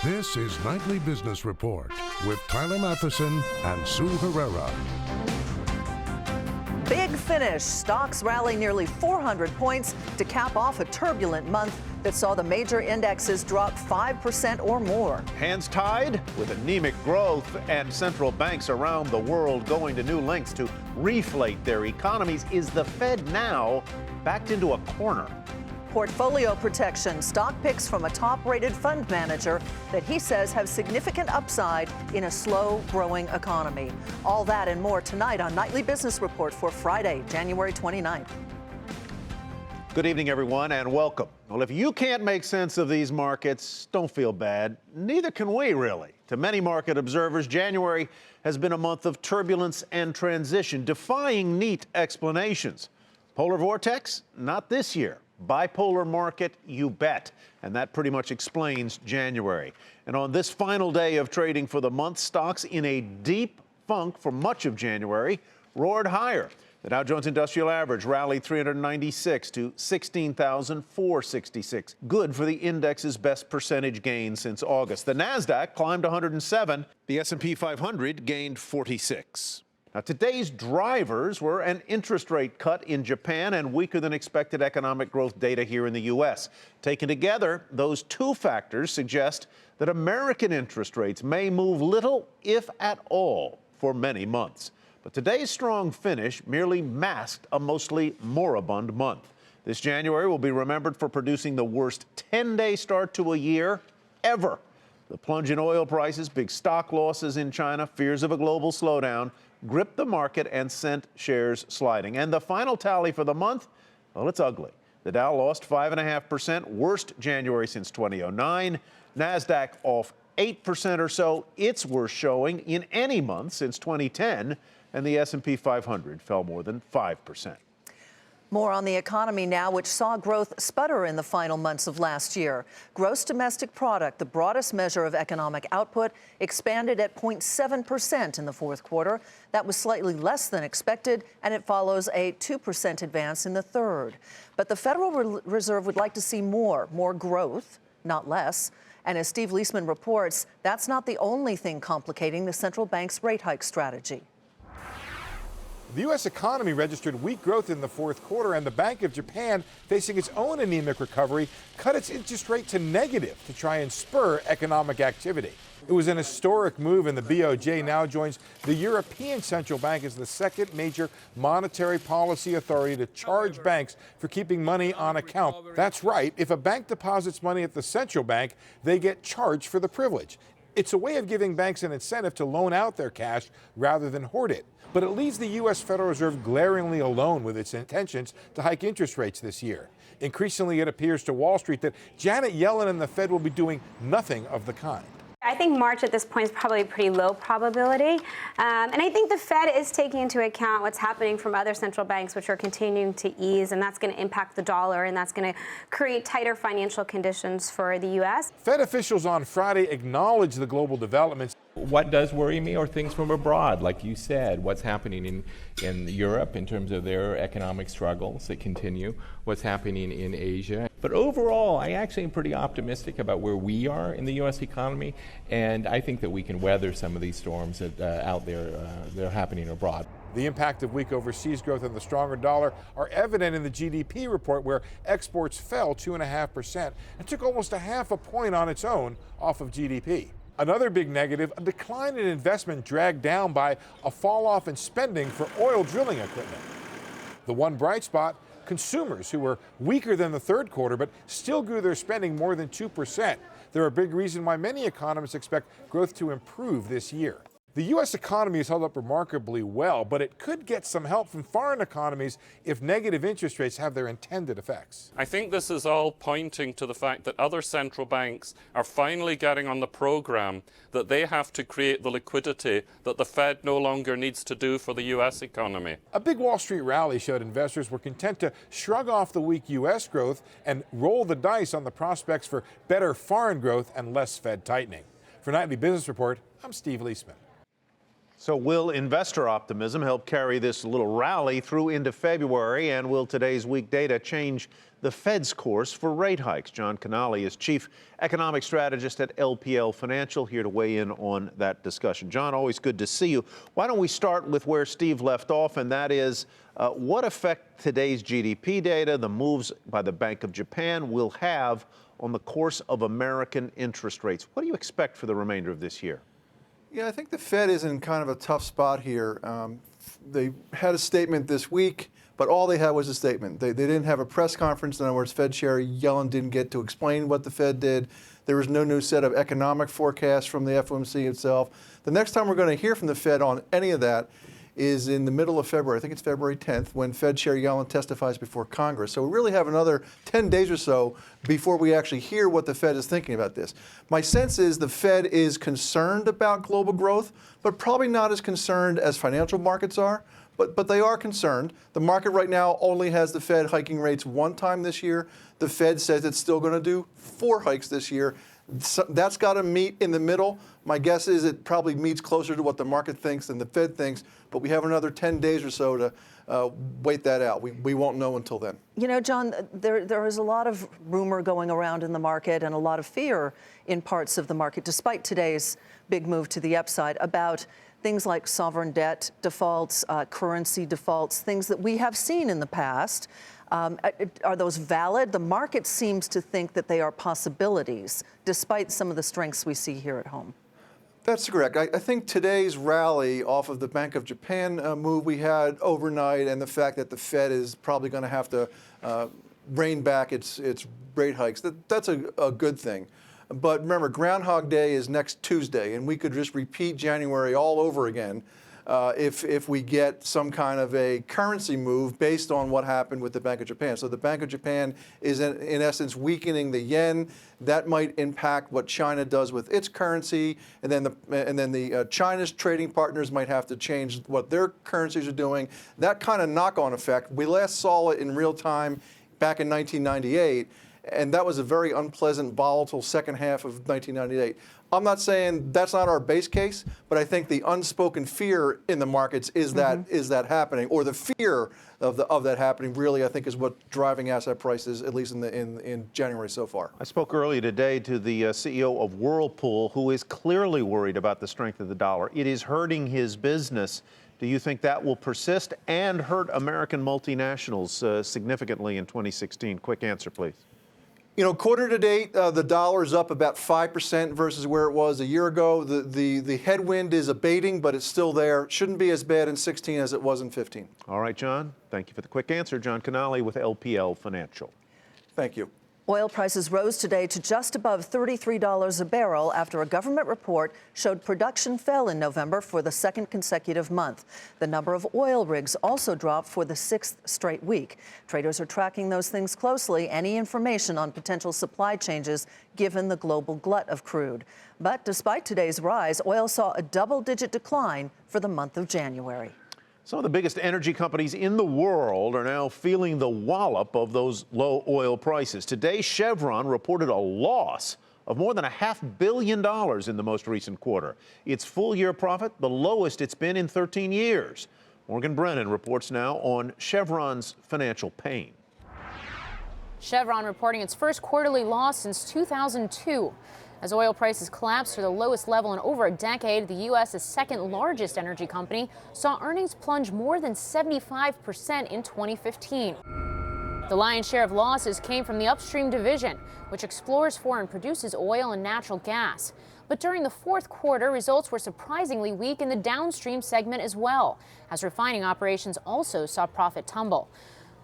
This is Nightly Business Report with Tyler Matheson and Sue Herrera. Big finish. Stocks rally nearly 400 points to cap off a turbulent month that saw the major indexes drop 5% or more. Hands tied with anemic growth and central banks around the world going to new lengths to reflate their economies. Is the Fed now backed into a corner? Portfolio protection, stock picks from a top-rated fund manager that he says have significant upside in a slow-growing economy. All that and more tonight on Nightly Business Report for Friday, January 29th. Good evening, everyone, and welcome. Well, if you can't make sense of these markets, don't feel bad. Neither can we, really. To many market observers, January has been a month of turbulence and transition, defying neat explanations. Polar vortex? Not this year. Bipolar market, you bet. And that pretty much explains January. And on this final day of trading for the month, stocks in a deep funk for much of January roared higher. The Dow Jones Industrial Average rallied 396 to 16,466. Good for the index's best percentage gain since August. The Nasdaq climbed 107. The S&P 500 gained 46. Now, today's drivers were an interest rate cut in Japan and weaker than expected economic growth data here in the U.S. Taken together, those two factors suggest that American interest rates may move little, if at all, for many months. But today's strong finish merely masked a mostly moribund month. This January will be remembered for producing the worst 10-day start to a year ever. The plunge in oil prices, big stock losses in China, fears of a global slowdown gripped the market and sent shares sliding. And the final tally for the month, well, it's ugly. The Dow lost 5.5%, worst January since 2009. Nasdaq off 8% or so, its worst showing in any month since 2010. And the S&P 500 fell more than 5%. More on the economy now, which saw growth sputter in the final months of last year. Gross domestic product, the broadest measure of economic output, expanded at 0.7% in the fourth quarter. That was slightly less than expected, and it follows a 2% advance in the third. But the Federal Reserve would like to see more growth, not less. And as Steve Leisman reports, that's not the only thing complicating the central bank's rate hike strategy. The U.S. economy registered weak growth in the fourth quarter, and the Bank of Japan, facing its own anemic recovery, cut its interest rate to negative to try and spur economic activity. It was an historic move, and the BOJ now joins the European Central Bank as the second major monetary policy authority to charge banks for keeping money on account. That's right. If a bank deposits money at the central bank, they get charged for the privilege. It's a way of giving banks an incentive to loan out their cash rather than hoard it. But it leaves the U.S. Federal Reserve glaringly alone with its intentions to hike interest rates this year. Increasingly, it appears to Wall Street that Janet Yellen and the Fed will be doing nothing of the kind. I think March at this point is probably a pretty low probability. And I think the Fed is taking into account what's happening from other central banks, which are continuing to ease, and that's going to impact the dollar, and that's going to create tighter financial conditions for the U.S. Fed officials on Friday acknowledged the global developments. What does worry me are things from abroad, like you said, what's happening in Europe in terms of their economic struggles that continue, what's happening in Asia. But overall, I actually am pretty optimistic about where we are in the U.S. economy, and I think that we can weather some of these storms that out there that are happening abroad. The impact of weak overseas growth and the stronger dollar are evident in the GDP report, where exports fell 2.5% and took almost a half a point on its own off of GDP. Another big negative, a decline in investment dragged down by a fall off in spending for oil drilling equipment. The one bright spot, consumers, who were weaker than the third quarter but still grew their spending more than 2%. They're a big reason why many economists expect growth to improve this year. The U.S. economy has held up remarkably well, but it could get some help from foreign economies if negative interest rates have their intended effects. I think this is all pointing to the fact that other central banks are finally getting on the program that they have to create the liquidity that the Fed no longer needs to do for the U.S. economy. A big Wall Street rally showed investors were content to shrug off the weak U.S. growth and roll the dice on the prospects for better foreign growth and less Fed tightening. For Nightly Business Report, I'm Steve Leisman. So will investor optimism help carry this little rally through into February? And will today's weak data change the Fed's course for rate hikes? John Canale is Chief Economic Strategist at LPL Financial, here to weigh in on that discussion. John, always good to see you. Why don't we start with where Steve left off, and that is what effect today's GDP data, the moves by the Bank of Japan, will have on the course of American interest rates. What do you expect for the remainder of this year? Yeah, I think the Fed is in kind of a tough spot here. They had a statement this week, but all they had was a statement. They didn't have a press conference. In other words, Fed Chair Yellen didn't get to explain what the Fed did. There was no new set of economic forecasts from the FOMC itself. The next time we're going to hear from the Fed on any of that is in the middle of February. I think it's February 10th, when Fed Chair Yellen testifies before Congress. So we really have another 10 days or so before we actually hear what the Fed is thinking about this. My sense is the Fed is concerned about global growth, but probably not as concerned as financial markets are. But they are concerned. The market right now only has the Fed hiking rates one time this year. The Fed says it's still going to do 4 hikes this year. So that's got to meet in the middle. My guess is it probably meets closer to what the market thinks than the Fed thinks, but we have another 10 days or so to wait that out. We won't know until then. You know, John, there is a lot of rumor going around in the market and a lot of fear in parts of the market, despite today's big move to the upside, about things like sovereign debt defaults, currency defaults, things that we have seen in the past. Are those valid? The market seems to think that they are possibilities, despite some of the strengths we see here at home. That's correct. I think today's rally off of the Bank of Japan move we had overnight, and the fact that the Fed is probably going to have to rein back its rate hikes, that's a good thing. But remember, Groundhog Day is next Tuesday, and we could just repeat January all over again if we get some kind of a currency move based on what happened with the Bank of Japan. So the Bank of Japan is in essence weakening the yen. That might impact what China does with its currency, and then the China's trading partners might have to change what their currencies are doing. That kind of knock-on effect, we last saw it in real time back in 1998. And that was a very unpleasant, volatile second half of 1998. I'm not saying that's not our base case, but I think the unspoken fear in the markets is that happening, or the fear of that happening really, I think, is what's driving asset prices, at least in January so far. I spoke earlier today to the CEO of Whirlpool, who is clearly worried about the strength of the dollar. It is hurting his business. Do you think that will persist and hurt American multinationals significantly in 2016? Quick answer, please. You know, quarter to date, the dollar is up about 5% versus where it was a year ago. The headwind is abating, but it's still there. Shouldn't be as bad in 16 as it was in 15. All right, John. Thank you for the quick answer. John Canale with LPL Financial. Thank you. Oil prices rose today to just above $33 a barrel after a government report showed production fell in November for the second consecutive month. The number of oil rigs also dropped for the 6th straight week. Traders are tracking those things closely, any information on potential supply changes given the global glut of crude. But despite today's rise, oil saw a double-digit decline for the month of January. Some of the biggest energy companies in the world are now feeling the wallop of those low oil prices. Today, Chevron reported a loss of more than $500 million in the most recent quarter. Its full-year profit, the lowest it's been in 13 years. Morgan Brennan reports now on Chevron's financial pain. Chevron reporting its first quarterly loss since 2002. As oil prices collapsed to the lowest level in over a decade, the U.S.'s second largest energy company saw earnings plunge more than 75% in 2015. The lion's share of losses came from the upstream division, which explores for and produces oil and natural gas. But during the fourth quarter, results were surprisingly weak in the downstream segment as well, as refining operations also saw profit tumble.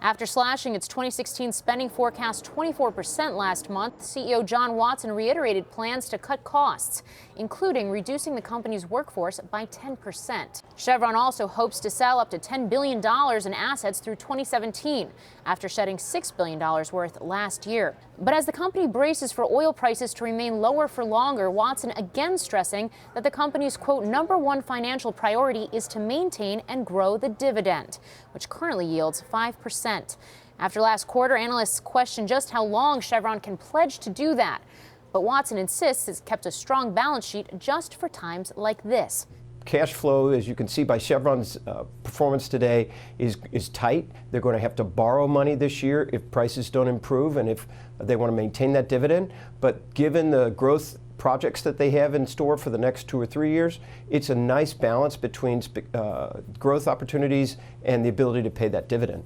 After slashing its 2016 spending forecast 24% last month, CEO John Watson reiterated plans to cut costs, including reducing the company's workforce by 10%. Chevron also hopes to sell up to $10 billion in assets through 2017, after shedding $6 billion worth last year. But as the company braces for oil prices to remain lower for longer, Watson again stressing that the company's, quote, #1 financial priority is to maintain and grow the dividend, which currently yields 5%. After last quarter, analysts questioned just how long Chevron can pledge to do that. But Watson insists it's kept a strong balance sheet just for times like this. cash flow, as you can see by Chevron's performance today, is tight. They're going to have to borrow money this year if prices don't improve and if they want to maintain that dividend. But given the growth projects that they have in store for the next 2 or 3 years, it's a nice balance between growth opportunities and the ability to pay that dividend.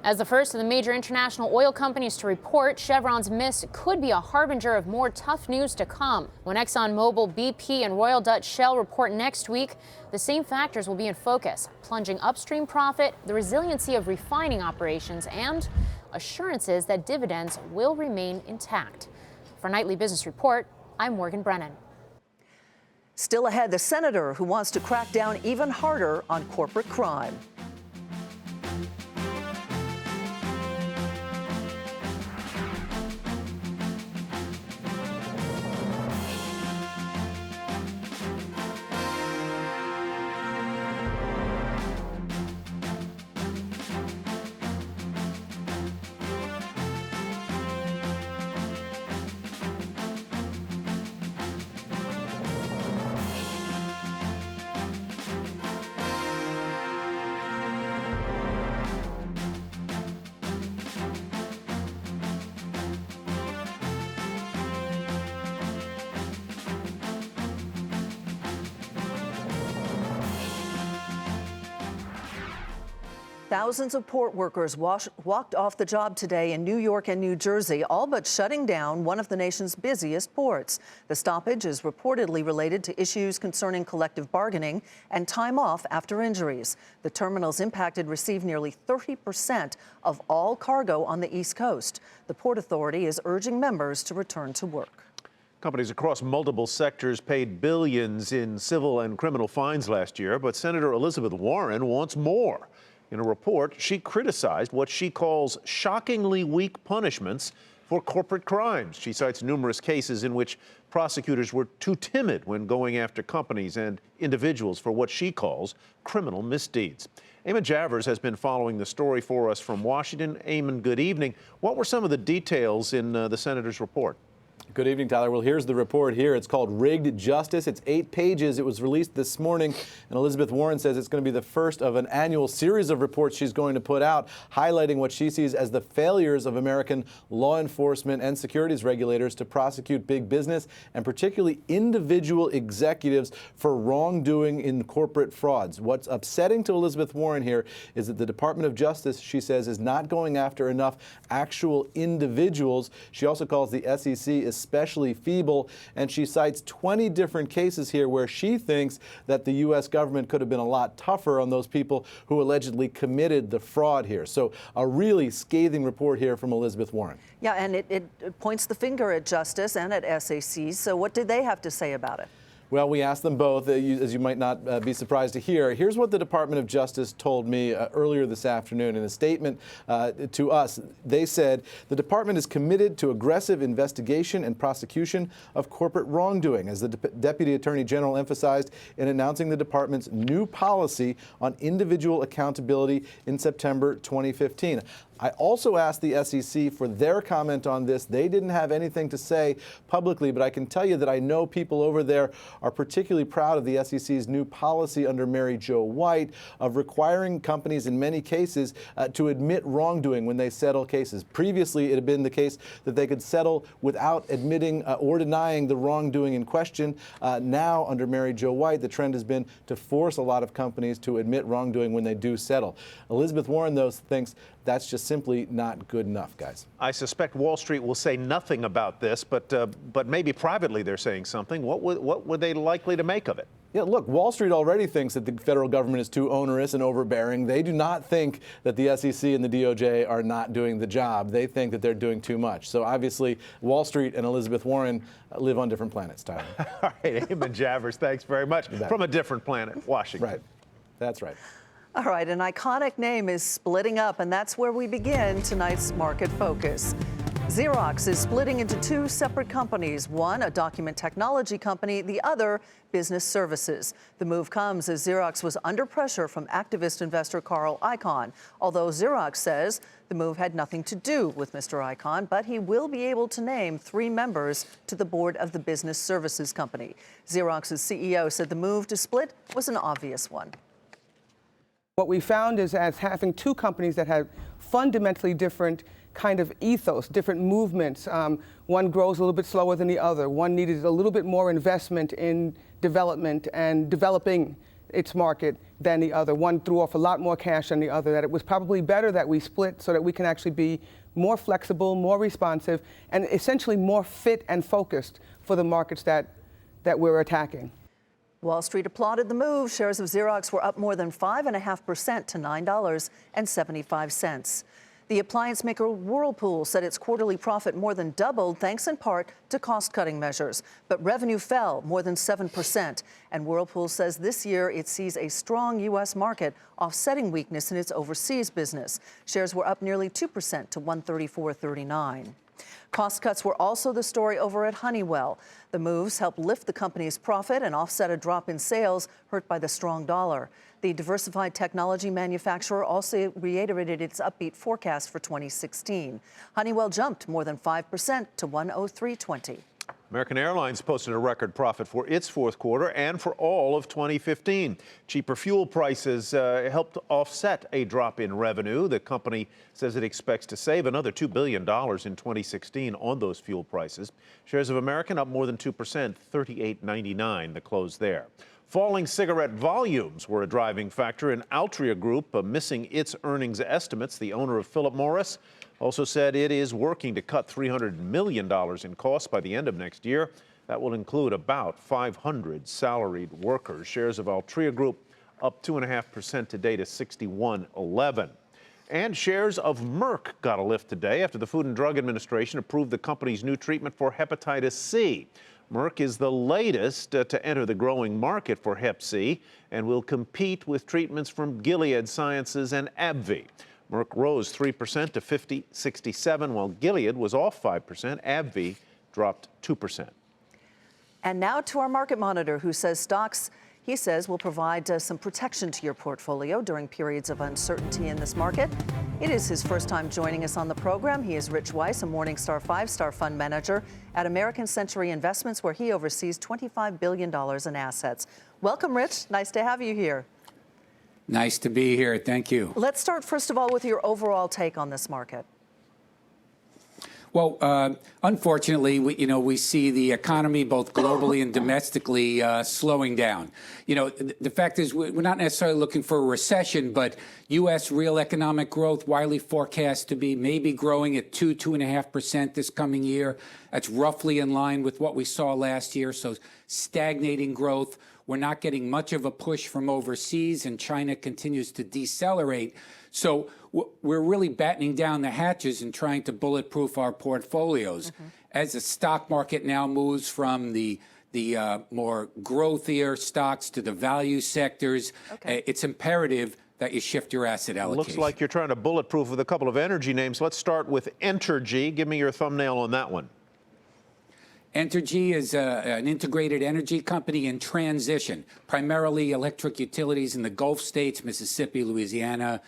As the first of the major international oil companies to report, Chevron's miss could be a harbinger of more tough news to come. When ExxonMobil, BP, and Royal Dutch Shell report next week, the same factors will be in focus: plunging upstream profit, the resiliency of refining operations, and assurances that dividends will remain intact. For Nightly Business Report, I'm Morgan Brennan. Still ahead, the senator who wants to crack down even harder on corporate crime. Thousands of port workers walked off the job today in New York and New Jersey, all but shutting down one of the nation's busiest ports. The stoppage is reportedly related to issues concerning collective bargaining and time off after injuries. The terminals impacted receive nearly 30% of all cargo on the East Coast. The Port Authority is urging members to return to work. Companies across multiple sectors paid billions in civil and criminal fines last year, but Senator Elizabeth Warren wants more. In a report, she criticized what she calls shockingly weak punishments for corporate crimes. She cites numerous cases in which prosecutors were too timid when going after companies and individuals for what she calls criminal misdeeds. Eamon Javers has been following the story for us from Washington. Eamon, good evening. What were some of the details in the senator's report? Good evening, Tyler. Well, here's the report here. It's called Rigged Justice. It's 8 pages. It was released this morning, and Elizabeth Warren says it's going to be the first of an annual series of reports she's going to put out, highlighting what she sees as the failures of American law enforcement and securities regulators to prosecute big business, and particularly individual executives for wrongdoing in corporate frauds. What's upsetting to Elizabeth Warren here is that the Department of Justice, she says, is not going after enough actual individuals. She also calls the SEC especially feeble, and she cites 20 different cases here where she thinks that the U.S. government could have been a lot tougher on those people who allegedly committed the fraud here. So a really scathing report here from Elizabeth Warren. Yeah, and it points the finger at Justice and at SAC. So what did they have to say about it? Well, we asked them both, as you might not be surprised to hear. Here's what the Department of Justice told me earlier this afternoon in a statement to us. They said the department is committed to aggressive investigation and prosecution of corporate wrongdoing, as the Deputy Attorney General emphasized in announcing the department's new policy on individual accountability in September 2015. I also asked the SEC for their comment on this. They didn't have anything to say publicly, but I can tell you that I know people over there are particularly proud of the SEC's new policy under Mary Jo White of requiring companies in many cases to admit wrongdoing when they settle cases. Previously, it had been the case that they could settle without admitting or denying the wrongdoing in question. Now, under Mary Jo White, the trend has been to force a lot of companies to admit wrongdoing when they do settle. Elizabeth Warren, though, thinks that's just simply not good enough, guys. I suspect Wall Street will say nothing about this, but maybe privately they're saying something. What were they likely to make of it? Yeah, look, Wall Street already thinks that the federal government is too onerous and overbearing. They do not think that the SEC and the DOJ are not doing the job. They think that they're doing too much. So obviously, Wall Street and Elizabeth Warren live on different planets, Tyler. All right, Eamon Javers, thanks very much. From a different planet, Washington. Right, that's right. All right, an iconic name is splitting up, and that's where we begin tonight's Market Focus. Xerox is splitting into two separate companies, one a document technology company, the other business services. The move comes as Xerox was under pressure from activist investor Carl Icahn, although Xerox says the move had nothing to do with Mr. Icahn, but he will be able to name 3 members to the board of the business services company. Xerox's CEO said the move to split was an obvious one. What we found is as having two companies that had fundamentally different kind of ethos, different movements. One grows a little bit slower than the other. One needed a little bit more investment in development and developing its market than the other. One threw off a lot more cash than the other, that it was probably better that we split so that we can actually be more flexible, more responsive, and essentially more fit and focused for the markets that we're attacking. Wall Street applauded the move. Shares of Xerox were up more than 5.5% to $9.75. The appliance maker Whirlpool said its quarterly profit more than doubled, thanks in part to cost-cutting measures. But revenue fell more than 7%. And Whirlpool says this year it sees a strong U.S. market offsetting weakness in its overseas business. Shares were up nearly 2% to $134.39. Cost cuts were also the story over at Honeywell. The moves helped lift the company's profit and offset a drop in sales hurt by the strong dollar. The diversified technology manufacturer also reiterated its upbeat forecast for 2016. Honeywell jumped more than 5% to $103.20. American Airlines posted a record profit for its fourth quarter and for all of 2015. Cheaper fuel prices helped offset a drop in revenue. The company says it expects to save another $2 billion in 2016 on those fuel prices. Shares of American up more than 2%, $38.99 the close there. Falling cigarette volumes were a driving factor in Altria Group, missing its earnings estimates. The owner of Philip Morris also said it is working to cut $300 million in costs by the end of next year. That will include about 500 salaried workers. Shares of Altria Group up 2.5% today to 61.11. And shares of Merck got a lift today after the Food and Drug Administration approved the company's new treatment for hepatitis C. Merck is the latest to enter the growing market for Hep C and will compete with treatments from Gilead Sciences and AbbVie. Merck rose 3% to 50.67, while Gilead was off 5%. AbbVie dropped 2%. And now to our market monitor, who says stocks, he says, will provide some protection to your portfolio during periods of uncertainty in this market. It is his first time joining us on the program. He is Rich Weiss, a Morningstar 5-star fund manager at American Century Investments, where he oversees $25 billion in assets. Welcome, Rich. Nice to have you here. Nice to be here. Thank you. Let's start, first of all, with your overall take on this market. Well, unfortunately, we see the economy both globally and domestically slowing down. The fact is we're not necessarily looking for a recession, but U.S. real economic growth widely forecast to be maybe growing at 2.5% this coming year. That's roughly in line with what we saw last year, so stagnating growth. We're not getting much of a push from overseas, and China continues to decelerate. So we're really battening down the hatches and trying to bulletproof our portfolios. As the stock market now moves from the more growthier stocks to the value sectors, it's imperative that you shift your asset allocation. Looks like you're trying to bulletproof with a couple of energy names. Let's start with Entergy. Give me your thumbnail on that one. Entergy is an integrated energy company in transition, primarily electric utilities in the Gulf states, Mississippi, Louisiana,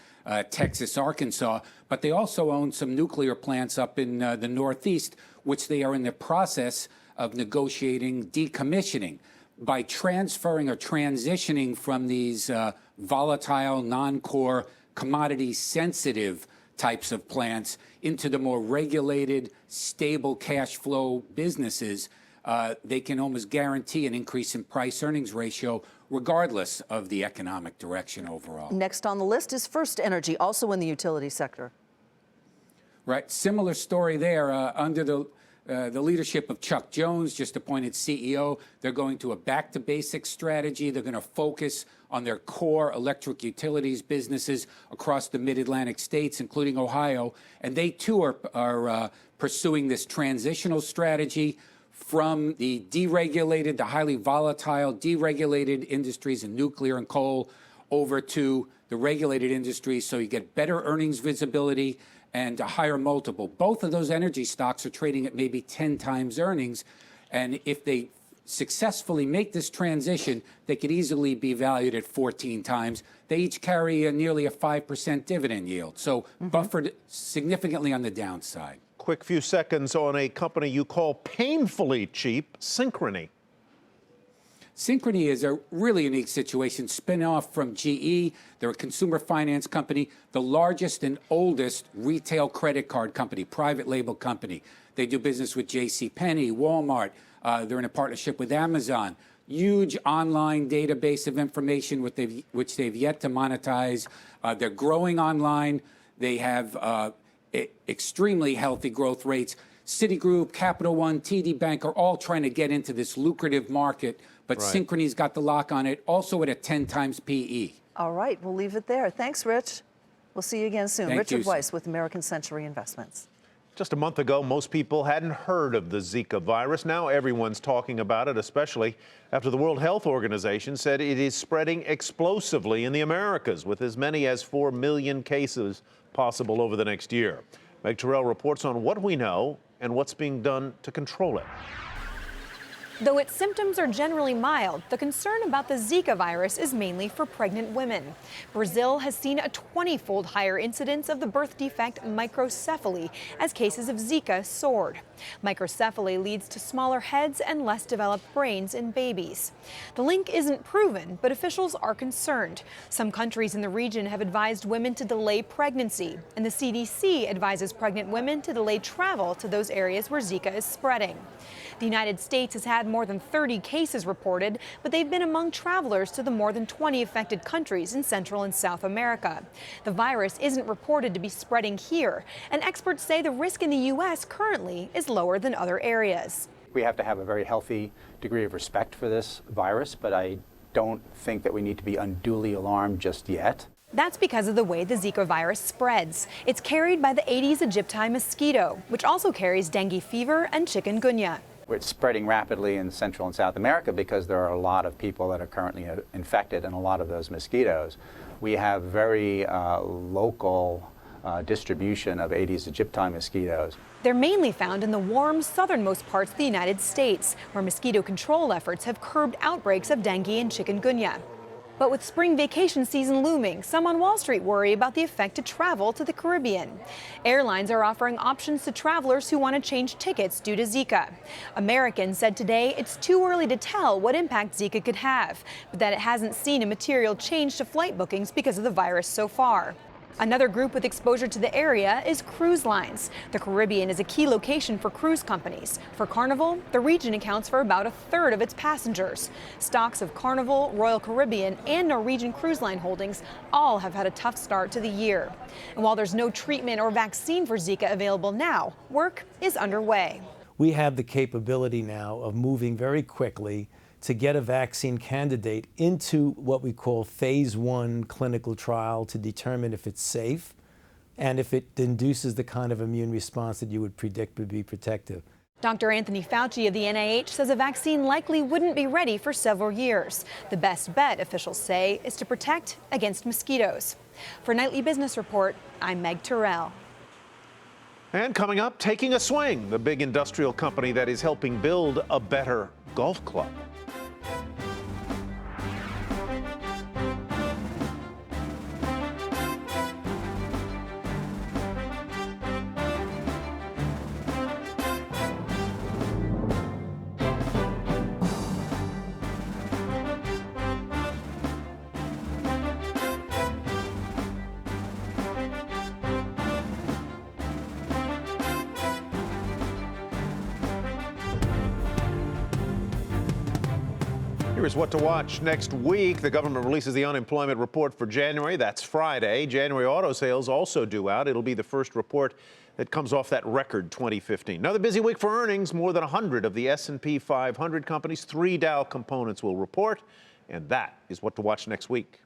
Texas, Arkansas, but they also own some nuclear plants up in the Northeast, which they are in the process of negotiating decommissioning. By transferring or transitioning from these volatile, non-core, commodity-sensitive types of plants into the more regulated, stable cash flow businesses, they can almost guarantee an increase in price-earnings ratio regardless of the economic direction overall. Next on the list is First Energy, also in the utility sector. Right. Similar story there. Under the leadership of Chuck Jones, just appointed CEO, they're going to a back-to-basics strategy. They're going to focus on their core electric utilities businesses across the mid-Atlantic states, including Ohio. And they, too, are pursuing this transitional strategy from the deregulated, the highly volatile, deregulated industries in nuclear and coal over to the regulated industries, so you get better earnings visibility and a higher multiple. Both of those energy stocks are trading at maybe 10 times earnings. And if they successfully make this transition, they could easily be valued at 14 times. They each carry nearly a 5% dividend yield, so buffered significantly on the downside. Quick few seconds on a company you call painfully cheap, Synchrony. Synchrony is a really unique situation, spin-off from GE. They're a consumer finance company, the largest and oldest retail credit card company, private label company. They do business with JCPenney, Walmart. They're in a partnership with Amazon. Huge online database of information which they've yet to monetize. They're growing online. They have extremely healthy growth rates. Citigroup, Capital One, TD Bank are all trying to get into this lucrative market, but Synchrony's got the lock on it, also at a 10 times PE. All right, we'll leave it there. Thanks, Rich. We'll see you again soon. Thank you, Richard Weiss with American Century Investments. Just a month ago, most people hadn't heard of the Zika virus. Now everyone's talking about it, especially after the World Health Organization said it is spreading explosively in the Americas, with as many as 4 million cases possible over the next year. Meg Terrell reports on what we know and what's being done to control it. Though its symptoms are generally mild, the concern about the Zika virus is mainly for pregnant women. Brazil has seen a 20-fold higher incidence of the birth defect microcephaly as cases of Zika soared. Microcephaly leads to smaller heads and less developed brains in babies. The link isn't proven, but officials are concerned. Some countries in the region have advised women to delay pregnancy, and the CDC advises pregnant women to delay travel to those areas where Zika is spreading. The United States has had more than 30 cases reported, but they've been among travelers to the more than 20 affected countries in Central and South America. The virus isn't reported to be spreading here, and experts say the risk in the U.S. currently is lower than other areas. We have to have a very healthy degree of respect for this virus, but I don't think that we need to be unduly alarmed just yet. That's because of the way the Zika virus spreads. It's carried by the Aedes aegypti mosquito, which also carries dengue fever and chikungunya. It's spreading rapidly in Central and South America because there are a lot of people that are currently infected and a lot of those mosquitoes. We have very local distribution of Aedes aegypti mosquitoes. They're mainly found in the warm southernmost parts of the United States, where mosquito control efforts have curbed outbreaks of dengue and chikungunya. But with spring vacation season looming, some on Wall Street worry about the effect to travel to the Caribbean. Airlines are offering options to travelers who want to change tickets due to Zika. American said today it's too early to tell what impact Zika could have, but that it hasn't seen a material change to flight bookings because of the virus so far. Another group with exposure to the area is cruise lines. The Caribbean is a key location for cruise companies. For Carnival, the region accounts for about a third of its passengers. Stocks of Carnival, Royal Caribbean, and Norwegian Cruise Line holdings all have had a tough start to the year. And while there's no treatment or vaccine for Zika available now, work is underway. We have the capability now of moving very quickly to get a vaccine candidate into what we call phase 1 clinical trial to determine if it's safe and if it induces the kind of immune response that you would predict would be protective. Dr. Anthony Fauci of the NIH says a vaccine likely wouldn't be ready for several years. The best bet, officials say, is to protect against mosquitoes. For Nightly Business Report, I'm Meg Terrell. And coming up, Taking a Swing, the big industrial company that is helping build a better golf club. Here's what to watch next week. The government releases the unemployment report for January. That's Friday. January auto sales also due out. It'll be the first report that comes off that record 2015. Another busy week for earnings. More than 100 of the S&P 500 companies, 3 Dow components will report. And that is what to watch next week.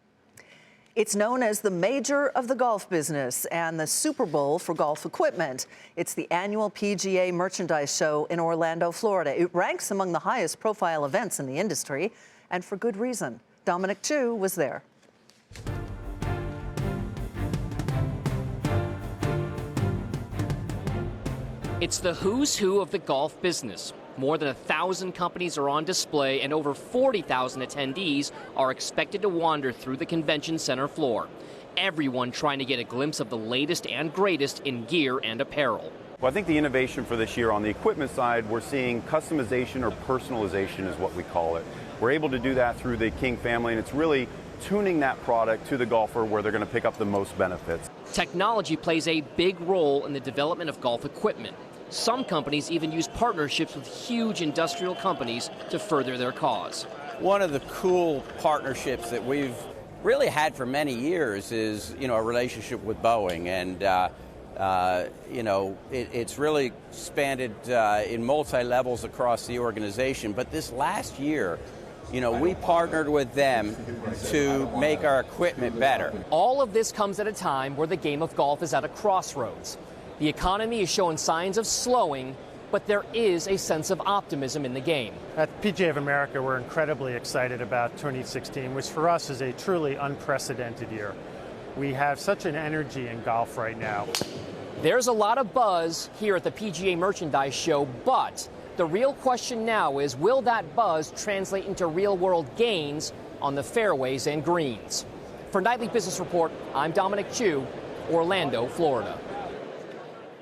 It's known as the major of the golf business and the Super Bowl for golf equipment. It's the annual PGA Merchandise Show in Orlando, Florida. It ranks among the highest profile events in the industry, and for good reason. Dominic Chu was there. It's the who's who of the golf business. More than 1,000 companies are on display, and over 40,000 attendees are expected to wander through the convention center floor. Everyone trying to get a glimpse of the latest and greatest in gear and apparel. Well, I think the innovation for this year on the equipment side, we're seeing customization or personalization is what we call it. We're able to do that through the King family, and it's really tuning that product to the golfer where they're going to pick up the most benefits. Technology plays a big role in the development of golf equipment. Some companies even use partnerships with huge industrial companies to further their cause. One of the cool partnerships that we've really had for many years is, a relationship with Boeing, and it's really expanded in multi-levels across the organization. But this last year, we partnered with them to make our equipment better. All of this comes at a time where the game of golf is at a crossroads. The economy is showing signs of slowing, but there is a sense of optimism in the game. At PGA of America, we're incredibly excited about 2016, which for us is a truly unprecedented year. We have such an energy in golf right now. There's a lot of buzz here at the PGA Merchandise Show, but the real question now is, will that buzz translate into real-world gains on the fairways and greens? For Nightly Business Report, I'm Dominic Chu, Orlando, Florida.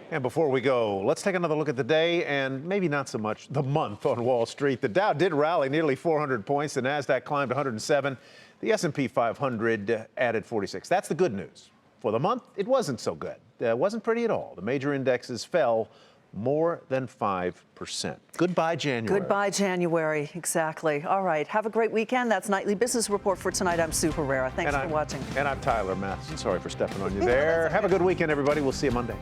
And before we go, let's take another look at the day and maybe not so much the month on Wall Street. The Dow did rally nearly 400 points. The NASDAQ climbed 107. The S&P 500 added 46. That's the good news. For the month, it wasn't so good. It wasn't pretty at all. The major indexes fell more than 5%. Goodbye, January. Goodbye, January. Exactly. All right. Have a great weekend. That's Nightly Business Report for tonight. I'm Sue Herrera. Thanks for watching. And I'm Tyler Matheson. Sorry for stepping on you there. Have a good weekend, everybody. We'll see you Monday.